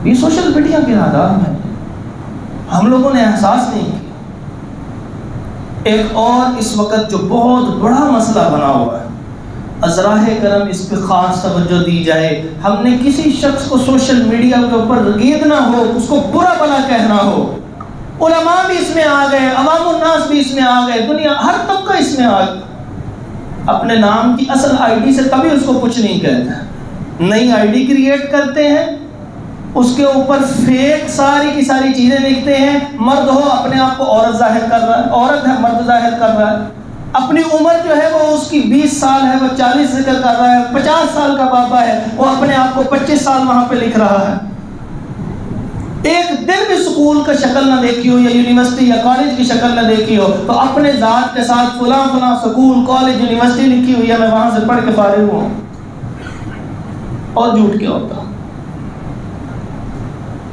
Speaker 1: یہ سوشل میڈیا کے آداب ہیں, ہم لوگوں نے احساس نہیں کیا. ایک اور اس وقت جو بہت بڑا مسئلہ بنا ہوا ہے, ازراہ کرم اس پہ خاص توجہ دی جائے. ہم نے کسی شخص کو سوشل میڈیا کے اوپر رگیدنا ہو, اس کو برا بلا کہنا ہو, علماء بھی اس میں آ گئے, عوام الناس بھی اس میں آ گئے, دنیا ہر طبقہ اس میں آ گیا. اپنے نام کی اصل آئی ڈی سے کبھی اس کو کچھ نہیں کہتے, نئی آئی ڈی کریٹ کرتے ہیں, اس کے اوپر فیک ساری کی ساری چیزیں لکھتے ہیں. مرد ہو اپنے آپ کو عورت ظاہر کر رہا ہے, عورت ہے مرد ظاہر کر رہا ہے. اپنی عمر جو ہے وہ اس کی 20 سال ہے, وہ 40 ذکر کر رہا ہے. 50 سال کا بابا ہے, وہ اپنے آپ کو 25 سال وہاں پہ لکھ رہا ہے. ایک دن بھی سکول کا شکل نہ دیکھی ہو یا یونیورسٹی یا کالج کی شکل نہ دیکھی ہو تو اپنے ذات کے ساتھ فلاں فلاں سکول کالج یونیورسٹی لکھی ہوئی ہے, میں وہاں سے پڑھ کے فارغ ہوں. اور جھوٹ کیا ہوتا,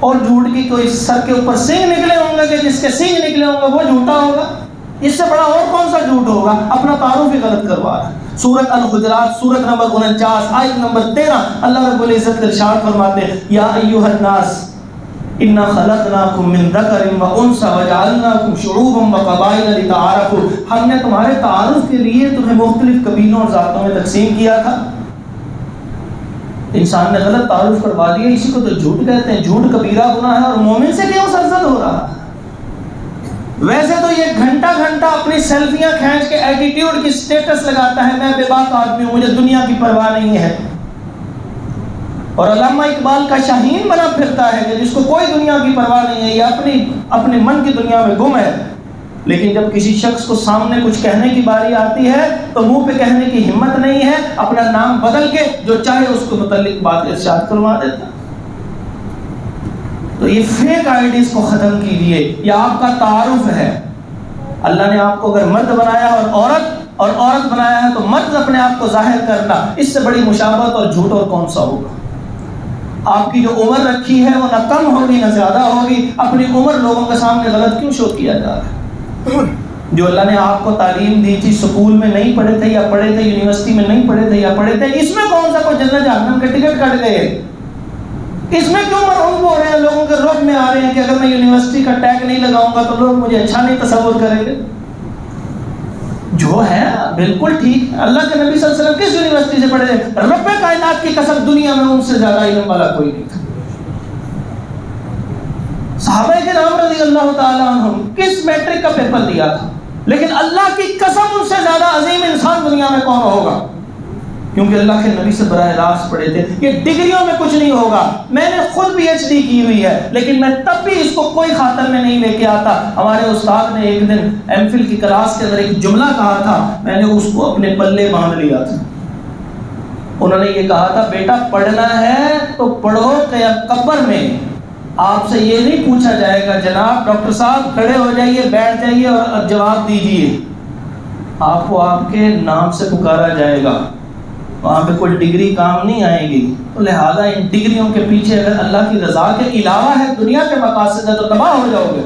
Speaker 1: اور جھوٹ کی کوئی سر کے اوپر سینگ نکلے ہوں گے کہ جس کے سینگ نکلے ہوں گے وہ جھوٹا ہوگا. اس سے بڑا اور کون سا جھوٹ ہوگا, اپنا تعارف ہی غلط کروا رہا ہے. سورۃ الحجرات سورۃ نمبر 49 آیت نمبر 13 اللہ رب العزت ارشاد فرماتے ہیں یا ایھا الناس انا خلقناکم من ذکر و انثی وجعلناکم شعوبا وقبائل لتعارفوا. ہم نے تمہارے تعارف کے لیے تمہیں مختلف قبیلوں اور ذاتوں میں تقسیم کیا تھا. انسان نے غلط تعارف کروا دیا, اسی کو تو جھوٹ کہتے ہیں. جھوٹ کبیرہ گناہ ہے اور مومن سے کیوں سرزد ہو رہا ہے؟ ویسے تو یہ گھنٹہ گھنٹہ اپنی سیلفیاں کھینچ کے ایٹیٹیوڈ کی سٹیٹس لگاتا ہے, میں بے باک آدمی ہوں, مجھے دنیا کی پرواہ نہیں ہے. اور علامہ اقبال کا شاہین بنا پھرتا ہے کہ جس کو کوئی دنیا کی پرواہ نہیں ہے, یہ اپنے من کی دنیا میں گم ہے. لیکن جب کسی شخص کو سامنے کچھ کہنے کی باری آتی ہے تو منہ پہ کہنے کی ہمت نہیں ہے, اپنا نام بدل کے جو چاہے اس کو متعلق بات ارشاد کروا دیتا. تو یہ فیک آئیڈیز کو ختم کیجیے. یہ آپ کا تعارف ہے. اللہ نے آپ کو اگر مرد بنایا اور عورت بنایا ہے تو مرد اپنے آپ کو ظاہر کرنا, اس سے بڑی مشابہت اور جھوٹ اور کون سا ہوگا. آپ کی جو عمر رکھی ہے وہ نہ کم ہوگی نہ زیادہ ہوگی. اپنی عمر لوگوں کے سامنے غلط کیوں شو کیا جا رہا ہے؟ جو اللہ نے آپ کو تعلیم دی تھی, سکول میں نہیں پڑھے تھے یا پڑھے تھے, یونیورسٹی میں نہیں پڑھے تھے یا پڑھے تھے, اس میں کون سا کوئی جنت جہنم کے ٹکٹ کٹ گئے؟ اس میں کیوں مرعوب ہو رہے ہیں, لوگوں کے رخ میں آ رہے ہیں کہ اگر میں یونیورسٹی کا ٹیگ نہیں لگاؤں گا تو لوگ مجھے اچھا نہیں تصور کریں گے. جو ہے بالکل ٹھیک. اللہ کے نبی صلی اللہ علیہ وسلم کس یونیورسٹی سے پڑھے تھے؟ رب کائنات کی قسم دنیا میں ان سے زیادہ علم والا کوئی نہیں تھا. صحابہ کرام رضی اللہ تعالیٰ عنہم کس میٹرک کا پیپر دیا تھا, لیکن اللہ کی قسم ان سے زیادہ عظیم انسان دنیا میں کون ہوگا؟ کیونکہ اللہ کے نبی سے براہ راست پڑھے تھے. یہ ڈگریوں میں کچھ نہیں ہوگا. میں نے خود پی ایچ ڈی کی ہوئی ہے لیکن میں تب بھی اس کو کوئی خاطر میں نہیں لے کے آتا. ہمارے استاد نے ایک دن ایم فل کی کلاس کے اندر ایک جملہ کہا تھا, میں نے اس کو اپنے پلے باندھ لیا تھا. انہوں نے یہ کہا تھا بیٹا پڑھنا ہے تو پڑھو قبر میں. آپ سے یہ نہیں پوچھا جائے گا جناب ڈاکٹر صاحب کھڑے ہو جائیے, بیٹھ جائیے اور جواب دیجیے. آپ کو آپ کے نام سے پکارا جائے گا. وہاں پہ کوئی ڈگری کام نہیں آئے گی. تو لہٰذا ان ڈگریوں کے پیچھے اگر اللہ کی رضا کے علاوہ ہے دنیا کے مقاصد ہے تو تباہ ہو جاؤ گے.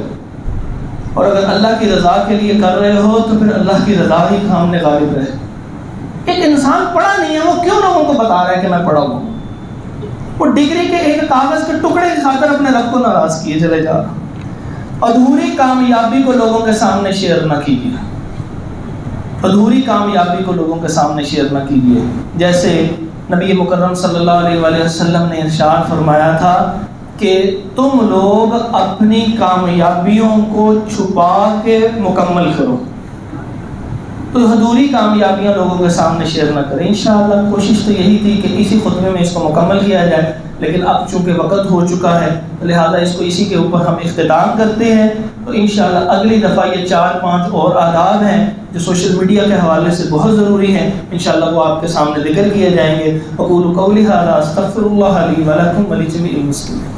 Speaker 1: اور اگر اللہ کی رضا کے لیے کر رہے ہو تو پھر اللہ کی رضا ہی سامنے غالب رہے. ایک انسان پڑھا نہیں ہے، وہ کیوں لوگوں کو بتا رہا ہے کہ میں پڑھا ہوں؟ وہ ڈگری کے ایک کاغذ کے ٹکڑے کی خاطر اپنے رب کو ناراض کیے چلے جا رہا۔ ادھوری کامیابی کو لوگوں کے سامنے شیئر نہ کیجیے، ادھوری کامیابی کو لوگوں کے سامنے شیئر نہ کیجیے۔ جیسے نبی مکرم صلی اللہ علیہ وآلہ وسلم نے ارشاد فرمایا تھا کہ تم لوگ اپنی کامیابیوں کو چھپا کے مکمل کرو، تو ادھوری کامیابیاں لوگوں کے سامنے شیئر نہ کریں۔ انشاءاللہ کوشش تو یہی تھی کہ اسی خطبے میں اس کو مکمل کیا جائے، لیکن اب چونکہ وقت ہو چکا ہے لہذا اس کو اسی کے اوپر ہم اختتام کرتے ہیں۔ تو انشاءاللہ اگلی دفعہ یہ 4-5 اور آداب ہیں جو سوشل میڈیا کے حوالے سے بہت ضروری ہیں، انشاءاللہ وہ آپ کے سامنے ذکر کیے جائیں گے۔ اقول قولی ھذا استغفر اللہ لی ولکم ولجمیع المسلمین۔